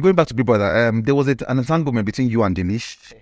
Going back to Big Brother, there was an entanglement between you and Delish.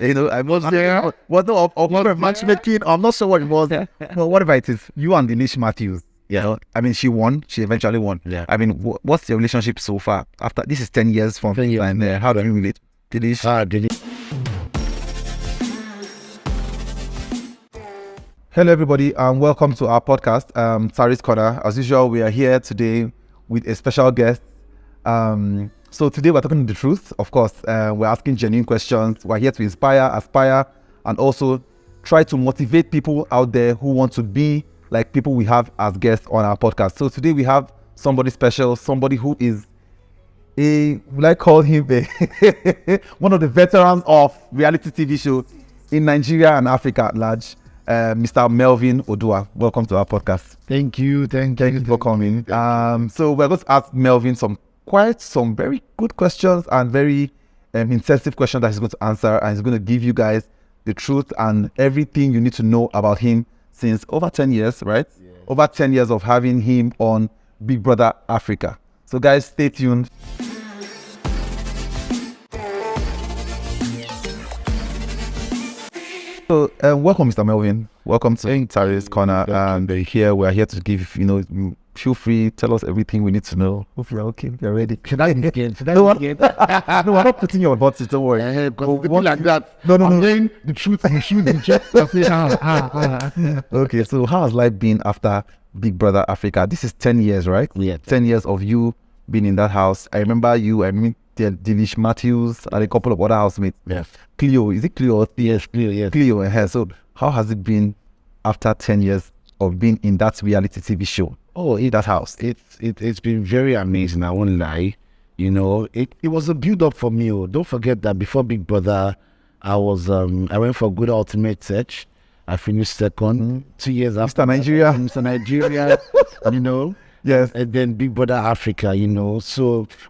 I was there. Well, no, of matchmaking. I'm not sure what it was. Well, whatever it is, you and Delish Matthews. Yeah. She won. She eventually won. Yeah. What's your relationship so far? After this is 10 years from 10 years. And how do you relate? Delish. Hello, everybody, and welcome to our podcast, Tari's Corner. As usual, we are here today with a special guest. So today we're talking the truth. Of course, we're asking genuine questions. We're here to inspire, aspire, and also try to motivate people out there who want to be like people we have as guests on our podcast. So today we have somebody special, somebody who is one of the veterans of reality TV show in Nigeria and Africa at large. Mr. MELVIN OdUAH, welcome to our podcast. Thank you for coming. So we're going to ask MELVIN some very good questions and very intensive questions that he's going to answer, and he's going to give you guys the truth and everything you need to know about him since over 10 years, right? Yeah. Over 10 years of having him on Big Brother Africa. So guys, stay tuned. So welcome, Mr. MELVIN. Welcome to Tari's Corner. And we're here to give, feel free, tell us everything we need to know. Hope you're okay, you're ready. Should I begin? No, we're not putting your buttons, don't worry. Like that. No. I'm saying the truth and the truth. Okay, so how has life been after Big Brother Africa? This is 10 years, right? Yeah. 10 years of you being in that house. I remember you, Delish Matthews and a couple of other housemates. Yes. Cleo, is it Cleo? Yes, Cleo, yes. Cleo and her. So how has it been after 10 years of being in that reality TV show? That house. It's been very amazing, I won't lie. It was a build up for me. Don't forget that before Big Brother, I went for Good Ultimate Search. I finished second. 2 years after Mr. Nigeria, Yes. And then Big Brother Africa,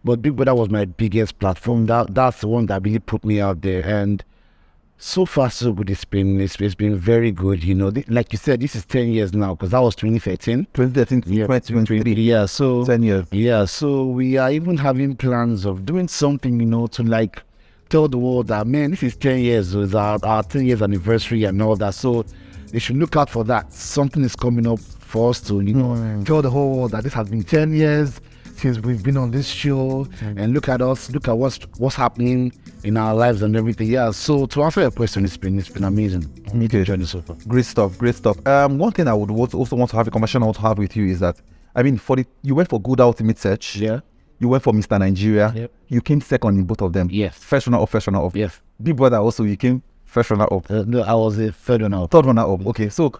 but Big Brother was my biggest platform. That's the one that really put me out there. And so far, so good. It's been very good. Like you said, this is 10 years now, because that was 2013. 2013 to 2023. Yeah, so 10 years. Yeah, so we are even having plans of doing something, to tell the world that, man, this is 10 years. It's our 10 years anniversary and all that. So they should look out for that. Something is coming up for us to, tell the whole world that this has been 10 years since we've been on this show, and look at us, look at what's happening in our lives and everything. Yeah, so to answer your question, it's been amazing. Me too. Journey so far. Great stuff. One thing I would also want to have a conversation I want to have with you is that, you went for Good Ultimate Search. Yeah. You went for Mr. Nigeria. Yep. You came second in both of them. Yes. First runner up. Yes. Big Brother also, you came first runner up. No, I was a third runner up. Third runner up. Okay, so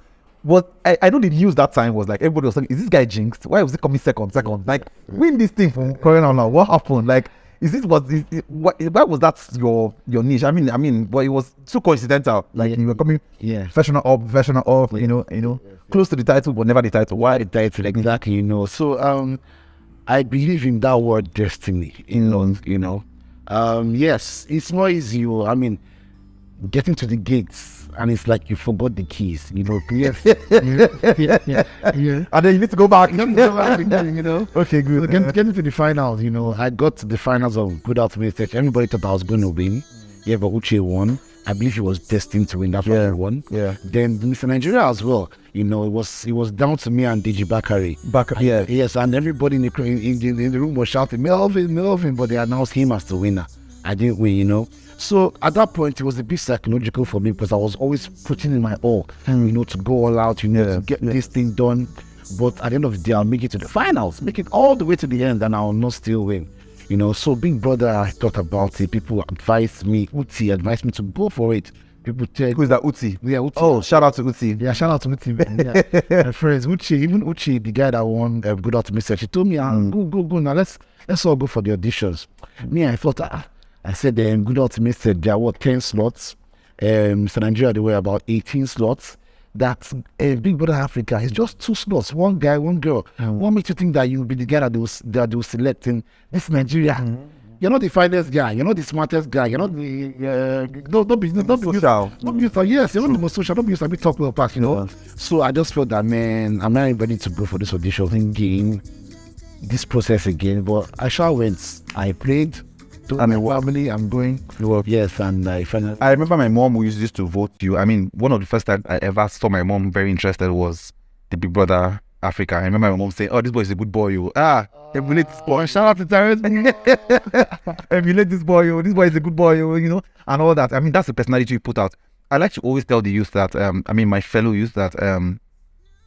what I know the news that time was like everybody was saying, is this guy jinxed? Why was he coming second? Like, win this thing from Corona now. What happened? Like, why was that your niche? But it was too coincidental. Like, you were coming first runner up, close to the title, but never the title. Why the title? Exactly, So I believe in that word destiny. Yes, it's not easy. Getting to the gates, and it's like you forgot the keys. Yes. yeah. And then you need to go back. Okay, good. So getting to the finals, I got to the finals of Good Ultimate Search. Everybody thought I was going to win. Yeah, but Uche won. I believe he was destined to win. That's why he won. Yeah. Then Mr. Nigeria as well. It was down to me and Deji Bakari. Yes, and everybody in the room was shouting, MELVIN, but they announced him as the winner. I didn't win, So at that point, it was a bit psychological for me, because I was always putting in my all, to go all out, to get this thing done. But at the end of the day, I'll make it to the finals, make it all the way to the end, and I'll not still win. So Big Brother, I thought about it. People advised me, Uti advised me to go for it. People said, who is that? Uti? Yeah, Uti. Oh, shout out to Uti. Yeah, shout out to Uti. Yeah. My friends, Uchi, the guy that won Good Ultimate Search, he told me, go now, let's all go for the auditions. Me, I thought, I said, Good Ultimate said there were 10 slots. Mr. Nigeria, there were about 18 slots. That Big Brother Africa is just 2 slots, one guy, one girl. What makes you think that you'll be the guy that they will select in this Nigeria? You're not the finest guy. You're not the smartest guy. You're not the don't be social. Yes, you're not the most social. Don't be used to be talk well past, So I just felt that, man, I'm not ready to go for this audition game, this process again. But I sure went. I played. my family, I'm going. Yes, and I remember my mom who used to vote you. I mean, one of the first time I ever saw my mom very interested was the Big Brother Africa. I remember my mom saying, "Oh, this boy is a good boy, you. Emulate this boy. Shout out to Terrence. Emulate this boy, you. This boy is a good boy, you know, and all that." I mean, that's the personality you put out. I like to always tell the youth that, my fellow youth that,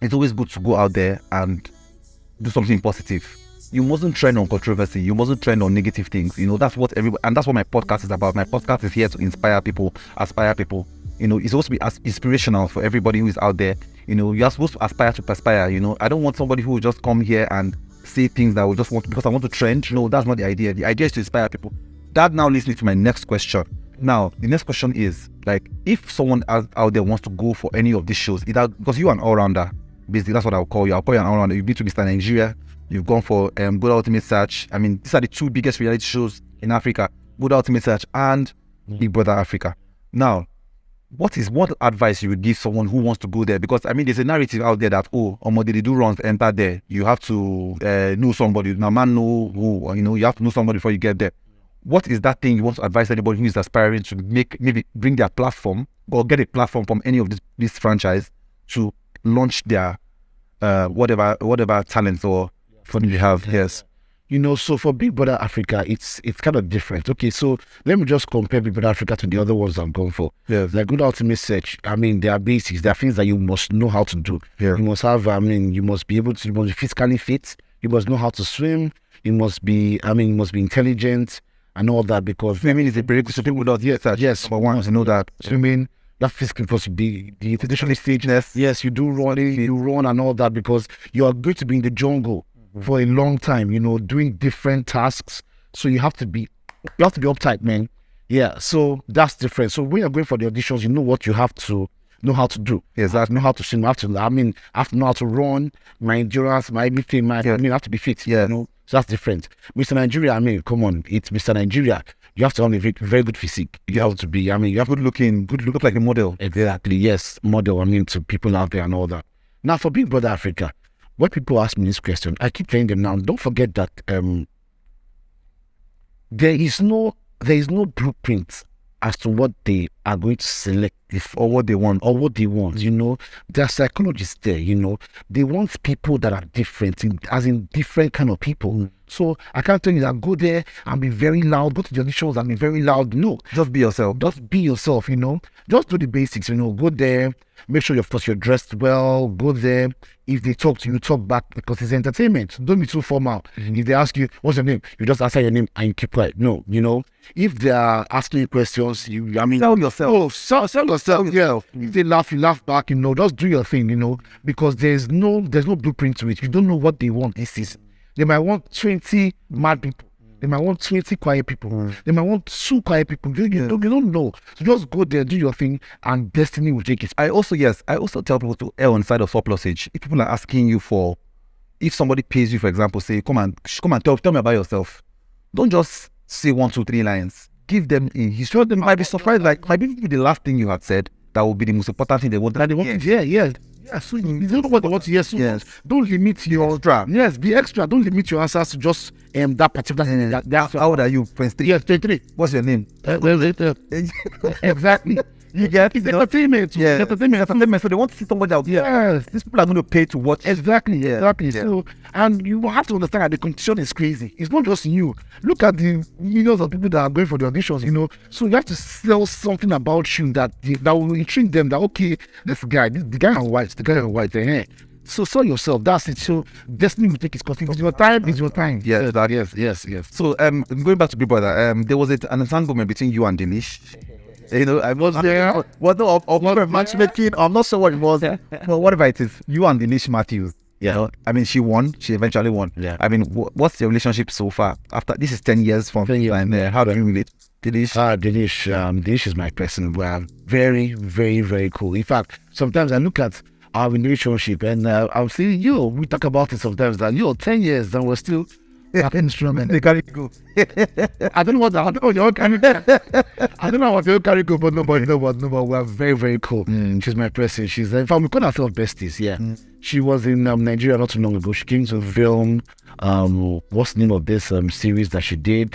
it's always good to go out there and do something positive. You mustn't trend on controversy. You mustn't trend on negative things. You know, that's what and that's what my podcast is about. My podcast is here to inspire people, aspire people. You know, it's supposed to be as inspirational for everybody who is out there. You know, you are supposed to aspire to perspire. You know, I don't want somebody who will just come here and say things that will just want because I want to trend. No, that's not the idea. The idea is to inspire people. That now leads me to my next question. Now, the next question is, like, if someone out there wants to go for any of these shows, either because you're an all-rounder, basically, that's what I'll call you. I'll call you an all-rounder. You've been to Mr. Nigeria. You've gone for Good Ultimate Search. I mean, these are the two biggest reality shows in Africa, Good Ultimate Search and Big Brother Africa. Now, what advice you would give someone who wants to go there? Because, I mean, there's a narrative out there that, they do runs enter there. You have to know somebody. Now, man, know who, you have to know somebody before you get there. What is that thing you want to advise anybody who is aspiring to maybe bring their platform or get a platform from any of this franchise to launch their whatever talents or funding you have? Yes. You know, so for Big Brother Africa, it's kind of different. Okay, so let me just compare Big Brother Africa to the other ones I'm going for. Yeah. Like Good Ultimate Search, I mean, there are basics. There are things that you must know how to do. Yeah. You must have, you must be physically fit. You must know how to swim. You must be intelligent and all that, because swimming is a prerequisite without yes, number one, to know that swimming, that physically supposed to be the traditional fitness. Yes, you do running, you run and all that, because you are going to be in the jungle for a long time, you know, doing different tasks. So you have to be uptight, man. Yeah, so that's different. So when you're going for the auditions, you know what you have to know how to do. Yes, I know how to swim. I have to know how to run, my endurance, my everything. I have to be fit. Yeah. You know, so that's different. Mr. Nigeria, come on, it's Mr. Nigeria. You have to have a very, very good physique. You have to be, you have good looking, look like a model. Exactly, yes, model. To people out there and all that. Now for Big Brother Africa, when people ask me this question, I keep telling them now, don't forget that there is no blueprint as to what they are going to select or what they want. You know, there are psychologists there, you know. They want people that are different, as in different kind of people. So I can't tell you that go there and be very loud, go to the auditions and be very loud. No. Just be yourself. Just be yourself, you know. Just do the basics, you know. Go there, make sure you're dressed well, go there. If they talk to you, talk back, because it's entertainment. Don't be too formal. If they ask you, what's your name? You just answer your name and you keep quiet. No, you know. If they are asking you questions, sell yourself. Sell yourself. Yeah. If they laugh, you laugh back, you know. Just do your thing, you know. Because there's no blueprint to it. You don't know what they want this season. They might want 20 mad people. They might want 20 quiet people. They might want 2 quiet people. You don't know. So just go there, do your thing, and destiny will take it. I also tell people to err on the side of surplusage. If people are asking you if somebody pays you, for example, say, come and tell me about yourself. Don't just say 1, 2, 3 lines. Give them a history. They might be surprised, like, might be the last thing you had said that will be the most important thing they want. Yeah, so you don't know what they want to hear. So yes. Don't limit your extra. Yes, be extra. Don't limit your answers to just that particular thing. How old are you? 23. Yes, 23. What's your name? Exactly. You get it's entertainment. Yeah, entertainment. So they want to see somebody out. Yes, these people are going to pay to watch. Exactly. Yeah. Exactly. Yeah. So, and you have to understand that the competition is crazy. It's not just you. Look at the millions of people that are going for the auditions. You know, so you have to sell something about you that will intrigue them. That okay, the guy on white. So sell yourself. That's it. So destiny will take its course. It's your time. It's your time. Yes. So going back to Big Brother, there was an entanglement between you and Delish. You know, I was there. What of matchmaking? I'm not sure what it was. Well, whatever it is, you and Delish Matthews. Yeah. You know, I mean, she won. She eventually won. Yeah. I mean, what's your relationship so far? After this is 10 years from and how do you relate? Delish? Delish is my person. We're very, very, very cool. In fact, sometimes I look at our relationship and I'm saying, we talk about it sometimes that 10 years and we're still instrument. They carry go. I don't know what your carry. I don't know what your carry go, but nobody. We're very, very cool. She's my person. She's in fact we call ourselves besties. Yeah. She was in Nigeria not too long ago. She came to film. What's the name of this series that she did?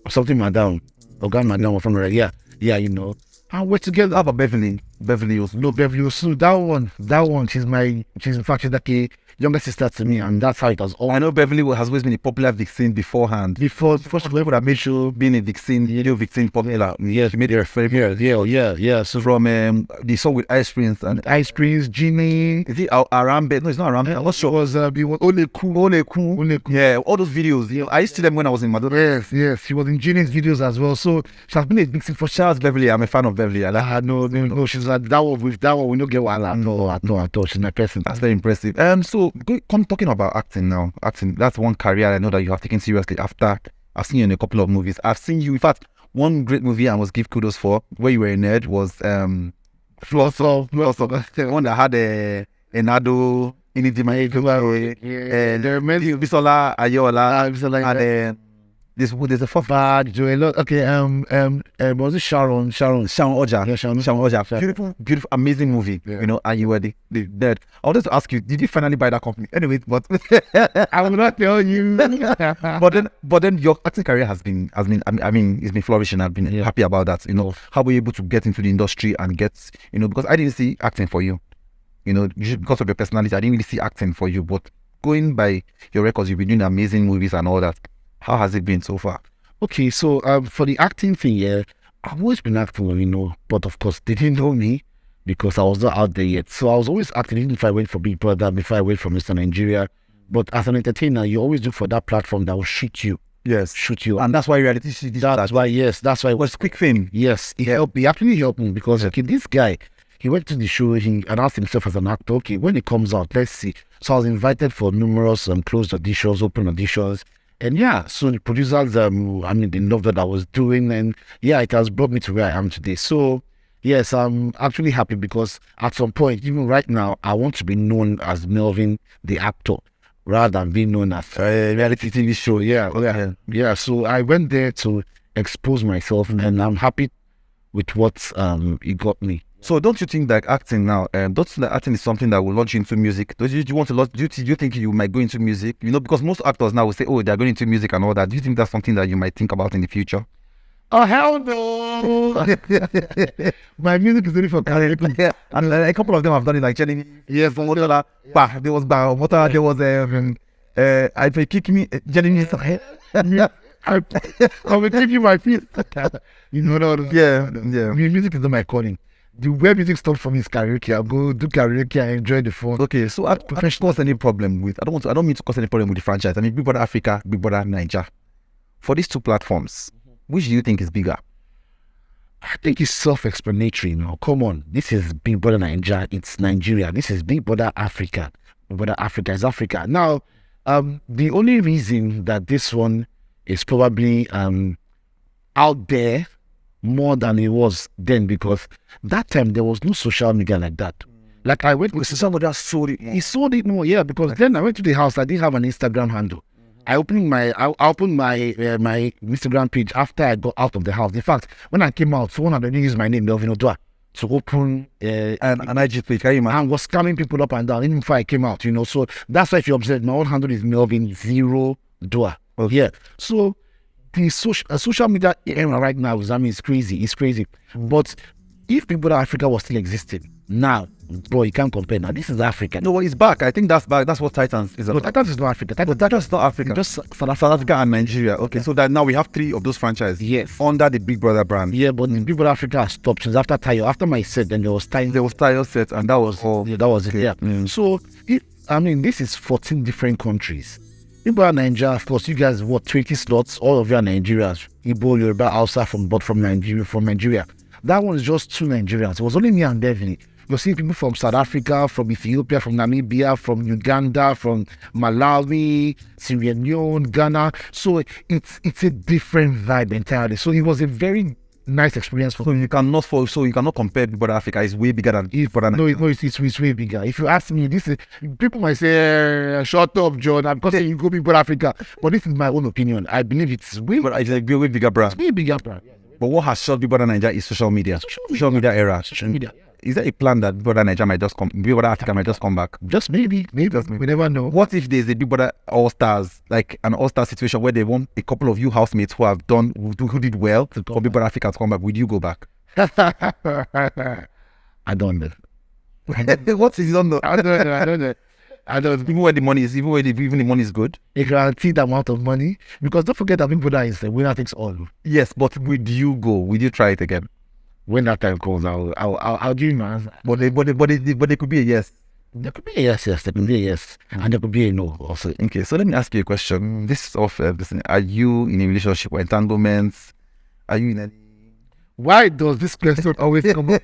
Something Madam. Ogan Madam from her. Yeah, you know. And we're together. How about Beverly? Beverly was So that one. She's in fact she's like a younger sister to me, and that's how it was all. I know Beverly has always been a popular vixen beforehand. Before she ever made sure Being a vixen, video vixen popular. Yeah, She made her favorite. yeah. So From the song with Ice Prince and Ice Prince, Genie. is it Arambe? No, it's not Arambe. I'm not sure. It was Ole Cool. Yeah, all those videos. Yeah, I used to see them when I was in Madonna. Yes. She was in Genie's videos as well. So she has been a vixen for Shout out Beverly. I'm a fan of Beverly. I like no. She's like that one. With that one, we don't get one at all. She's my person. That's very impressive. So talking about acting now. Acting, that's one career I know that you have taken seriously after I've seen you in a couple of movies. I've seen you, in fact, one great movie I must give kudos for, where you were a nerd, was Lots of the one that had Enado, Inidima, there are many. Bisola, Ayola, Bisola, and there's a fourth bad Joel. Okay, was it Sharon Oja. Yeah, Sharon Oja. Beautiful, amazing movie. Yeah. You know, and you were the nerd. I wanted to ask you, did you finally buy that company? Anyway, but I will not tell you. but then your acting career has been I mean it's been flourishing. I've been happy about that. You know, how were you able to get into the industry and get, you know, because I didn't see acting for you. You know, because of your personality, I didn't really see acting for you. But going by your records, you've been doing amazing movies and all that. How has it been so far? Okay, so for the acting thing, yeah, I've always been acting, you know, but of course they didn't know me because I was not out there yet. So I was always acting, even if I went for Big Brother, before I went for Mr. Nigeria. But as an entertainer, you always look for that platform that will shoot you. Yes. And that's why reality TV. That's why it was quick fame. Yes, it helped. He actually helped me because okay, this guy, he went to the show, he announced himself as an actor. Okay, when it comes out, let's see. So I was invited for numerous closed auditions, open auditions. And yeah, so the producers, they loved what I was doing, and yeah, it has brought me to where I am today. So yes, I'm actually happy because at some point, even right now, I want to be known as Melvin, the actor, rather than being known as reality TV show. Yeah. So I went there to expose myself, and I'm happy with what it got me. So don't you think that acting now, don't you think that acting is something that will launch you into music? Do you want to launch? Do you think you might go into music? You know, because most actors now will say, oh, they're going into music and all that. Do you think that's something that you might think about in the future? Oh hell no! My music is only for karaoke. Yeah, and a couple of them have done it, like Jenny. Yes, there was I kick me Jenny. I will give you my feet. You know what? Yeah. Music is not my calling. The way music stopped for me is karaoke. I'll go do karaoke. I enjoy the fun. Okay, so I don't cause any problem with. I don't mean to cause any problem with the franchise. I mean, Big Brother Africa, Big Brother Nigeria. For these two platforms, which do you think is bigger? I think it's self-explanatory. Now, come on. This is Big Brother Nigeria. It's Nigeria. This is Big Brother Africa. Big Brother Africa is Africa. Now, the only reason that this one is probably out there more than it was then, because that time there was no social media like that. Like I went with somebody that sold it more. He sold it more, yeah, because then I went to the house. I didn't have an Instagram handle. I opened my my Instagram page after I got out of the house. In fact, when I came out, someone had already used my name, MELVIN ODUAH, to open an IG page. And was scamming people up and down even before I came out, you know. So that's why if you observe, my own handle is MELVIN0ODUAH. Oh yeah. So the social media era right now is, it's crazy. It's crazy. But if Big Brother Africa was still existing now, bro, you can't compare. Now this is Africa. No, it's back. I think that's back. That's what Titans is about. No, Titans is not Africa. Titans is not Africa. Just South Africa and Nigeria. Okay, so that now we have 3 of those franchises. Yes. Under the Big Brother brand. Yeah, but Big Brother Africa has stopped since after Tayo. After my set, then there was Tayo. There was Tayo set, and that was all. Yeah, that was it. Yeah. So this is 14 different countries. Big Brother Nigeria, of course, you guys, 20 slots, all of you are Nigerians. Igbo, Yoruba, Hausa, from Nigeria. That one is just 2 Nigerians. It was only me and Devini. You're seeing people from South Africa, from Ethiopia, from Namibia, from Uganda, from Malawi, Sierra Leone, Ghana. So it's a different vibe entirely. So it was a very nice experience for. So you cannot compare Big Brother Africa. It's way bigger than Big Brother. No, it's way bigger. If you ask me, this is people might say, "Shut up, John," because you go Big Brother Africa. But this is my own opinion. I believe it's way bigger brand. It's way bigger brand. But what has shot Big Brother Nigeria is social media. Social media era. Social media. Is there a plan that Big Brother Nigeria might just come? Big Brother Africa might just come back? Just maybe. We never know. What if there's a Big Brother All Stars, like an All Star situation where they want a couple of you housemates who did well for Big Brother Africa to come back? Would you go back? I don't know. What is on the? I don't know. Even when the money is, even the money is good. A guaranteed amount of money, because don't forget that Big Brother is the winner takes all. Yes, but would you go? Would you try it again? When that time comes, I'll give you my answer. But there could be a yes. There could be a yes. There could be a yes, and there could be a no also. Okay, so let me ask you a question. This is off. Are you in a relationship or entanglements? Are you in any? Why does this question always come up?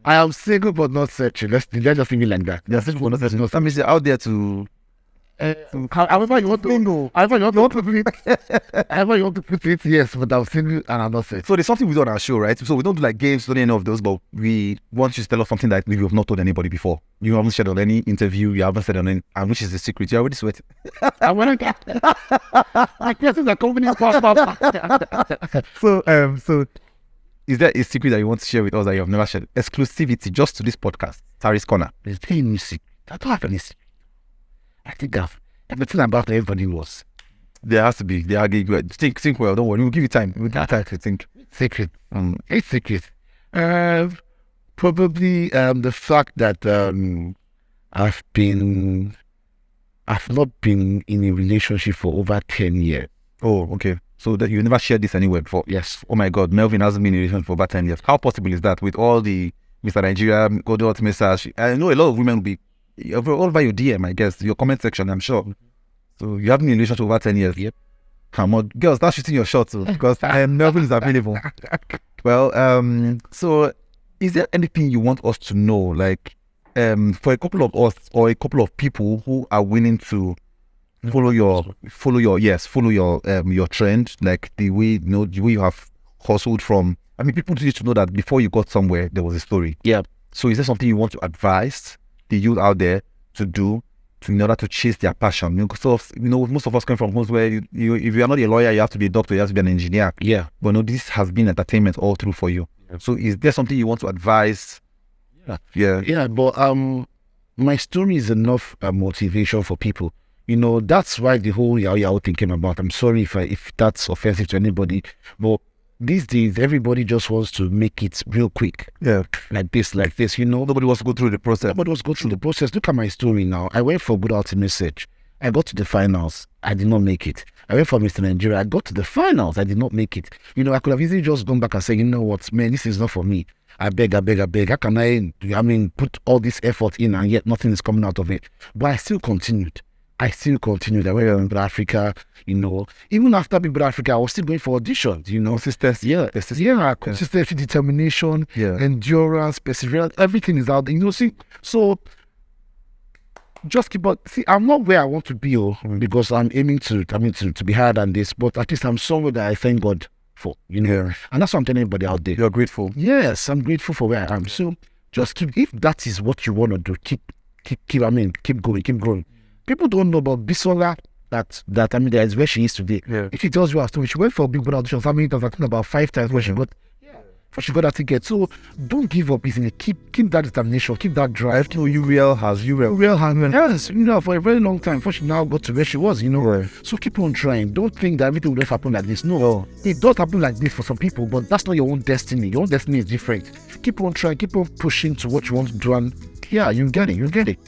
I am single but not searching. Let's just leave it like that. You're single but not searching. Some is out there to. However you want to put it, yes, but I'm single and I'm not searching. So there's something we do on our show, right? So we don't do like games, don't do any of those, but we want you to tell us something that we have not told anybody before. You haven't shared on any interview, you haven't said on any, and which is the secret. You're already sweating. I want to get. I guess it's a company. So is there a secret that you want to share with us that you have never shared? Exclusivity just to this podcast, Tari's Corner. There's any secret. I don't have any secret. I think everything about everybody was. There has to be. Think well. Don't worry. We'll give you time. We'll give you time to think. Secret. It's secret. Probably the fact that I've not been in a relationship for over 10 years. Oh, okay. So that you never shared this anywhere before? Yes. Oh my God, Melvin hasn't been in a relationship for over 10 years. How possible is that with all the Mr. Nigeria, Golden Ultimate Message? I know a lot of women will be all over your DM, I guess, your comment section, I'm sure. So you haven't been in a relationship over 10 years. Yep. Come on, girls, start shooting your shots because Melvin is available. Well, so is there anything you want us to know, like for a couple of us or a couple of people who are willing to follow your trend, like the way you have hustled from? I mean, people need to know that before you got somewhere, there was a story. Yeah. So is there something you want to advise the youth out there to do in order to chase their passion? Most of us come from homes where if you are not a lawyer, you have to be a doctor, you have to be an engineer. Yeah. But no, this has been entertainment all through for you. Yeah. So is there something you want to advise? Yeah. But my story is enough motivation for people. That's why the whole Yahoo thing came about. I'm sorry if that's offensive to anybody, but these days, everybody just wants to make it real quick. Yeah. Like this. Nobody wants to go through the process. Look at my story now. I went for Good Ultimate Search. I got to the finals. I did not make it. I went for Mr. Nigeria. I got to the finals. I did not make it. I could have easily just gone back and said, you know what, man, this is not for me. I beg. How can I put all this effort in and yet nothing is coming out of it? But I still continued. I went in Big Brother Africa, even after Big Brother Africa, I was still going for auditions, Consistency. Yeah, consistency, determination, endurance, perseverance, everything is out there, so just keep on. See, I'm not where I want to be, because I'm aiming to be higher than this, but at least I'm somewhere that I thank God for, and that's what I'm telling everybody out there. You're grateful. Yes, I'm grateful for where I am. So just if that is what you want to do, keep going. People don't know about Bisola, that there is where she is today. Yeah. If she tells you her story, she went for Big Brother auditions. How many times? I think about 5 times where she got that ticket. So don't give up easily. Keep that determination. Keep that drive. Uriel has. Yes, for a very long time. Before she now got to where she was. Right. So keep on trying. Don't think that everything will just happen like this. No, it does happen like this for some people, but that's not your own destiny. Your own destiny is different. Keep on trying. Keep on pushing to what you want to do, and you get it.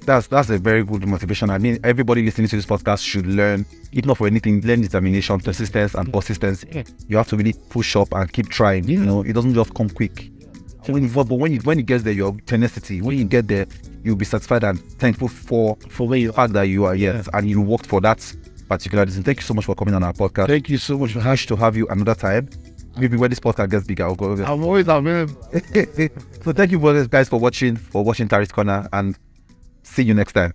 That's a very good motivation. I mean, everybody listening to this podcast should learn, if not for anything, learn determination, persistence, and persistence. Yeah. You have to really push up and keep trying. It doesn't just come quick. So when you get there, your tenacity. When you get there, you'll be satisfied and thankful for where you are that you are. Yes, and you worked for that particular reason. Thank you so much for coming on our podcast. Thank you so much. Happy to have you another time. Maybe when this podcast gets bigger, I'll go over. I'm always available. So thank you guys for watching Tari's Corner, and see you next time.